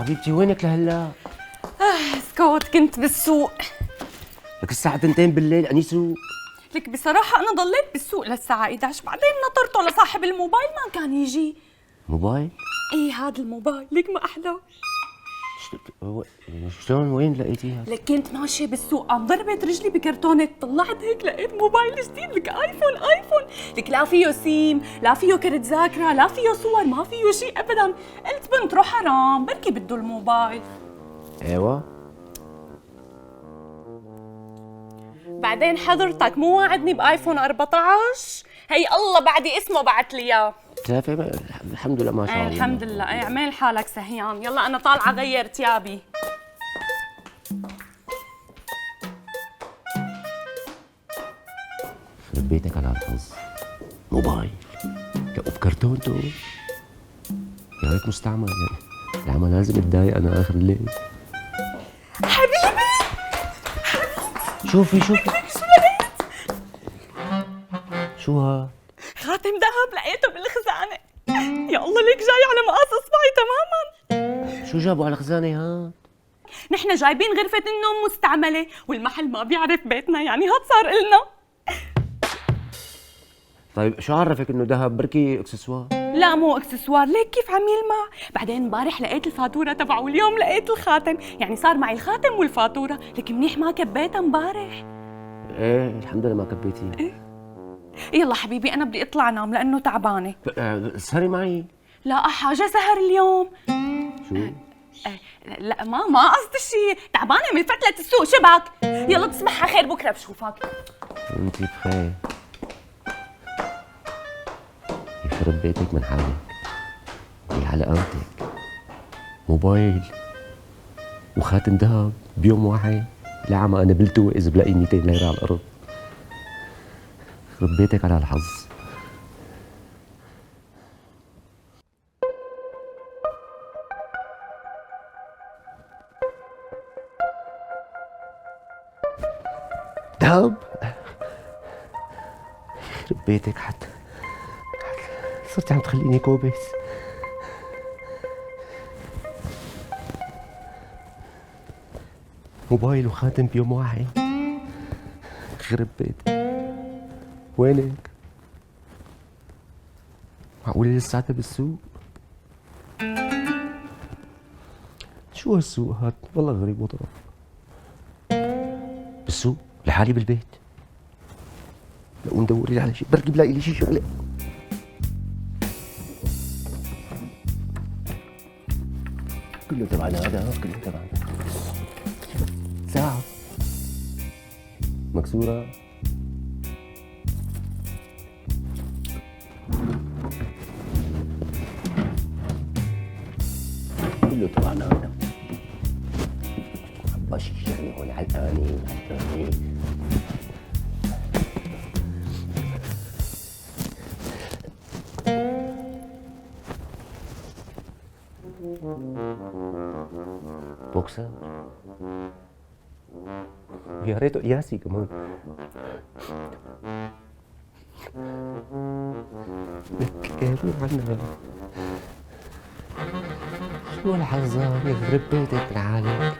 حبيبتي وينك لهلا؟ سكوت كنت بالسوق. لك الساعة 2 بالليل أني سوق؟ لك بصراحة أنا ضليت بالسوق للساعة 11 بعدين نطرته لصاحب الموبايل ما كان يجي. موبايل؟ إيه هذا الموبايل لك ما أحلى. شلون وين لقيتيها؟ لك كنت ماشية بالسوق قام ضربت رجلي بكرتونة طلعت هيك لقيت موبايل جديد لك آيفون. لك لا فيه سيم لا فيه كرت ذاكرة لا فيه صور ما فيه شيء أبدا. قلت بنت حرام بركي بده الموبايل. ايوه بعدين حضرتك مو واعدني بايفون 14؟ هي الله بعدي اسمه بعت لي اياه. شايفة الحمد لله ما شاء الله. الحمد لله. اعمل حالك سهيان. يلا انا طالعه غير ثيابي. يخرب بيتك على الحظ. موبايل لقوا بكرتونته يا ريت مستعمل يعني. العمى لازم اتضايق انا اخر الليل. حبيبي شوفي شو لقيت؟ شو ها؟ خاتم ذهب لقيته بالخزانه. يا الله ليك جاي على مقاس اصبعي تماما. شو جابوا على الخزانة هاد؟ نحن جايبين غرفة النوم مستعملة والمحل ما بيعرف بيتنا يعني هاد صار إلنا. طيب شو عرفك انه ذهب بركي اكسسوار؟ لا مو اكسسوار. ليك كيف عم يلمع. بعدين امبارح لقيت الفاتورة تبعه واليوم لقيت الخاتم يعني صار معي الخاتم والفاتورة. لك منيح ما كبيتها امبارح. ايه الحمد لله ما كبيتي. إيه؟ يلا حبيبي انا بدي اطلع انام لانه تعبانة. سهري معي. لا حاجة سهر اليوم. شو؟ لا ما قصدي شيء. تعبانة من فتلة السوق شبك. يلا تصبح على خير بكرة بشوفك. انتي بخير. يخرب بيتك من حالك. يا على قامتك. موبايل وخاتم ذهب بيوم واحد. لا عم انا بلتوقز بلاقي 200 ليرة على الارض. يخرب بيتك على الحظ. ذهب يخرب بيتك حتى صرت عم تخليني كوبس. موبايل وخاتم بيوم واحد. يخرب بيتك. وينك؟ معقولة لساتها بالسوق؟ شو هالسوق هاد؟ والله غريب وطرف. بالسوق؟ لحالي بالبيت؟ لقوم دور لي على شيء بركي بلاقي لي شيء شغله. كله تبعنا هذا كله تبعنا. ساعة مكسورة. كله تبعنا هذا. باشي شغله هون علقاني. بوكسر يا ريته قياسي كمان. لك عنا شو الحظ يخرب بيتك العالم.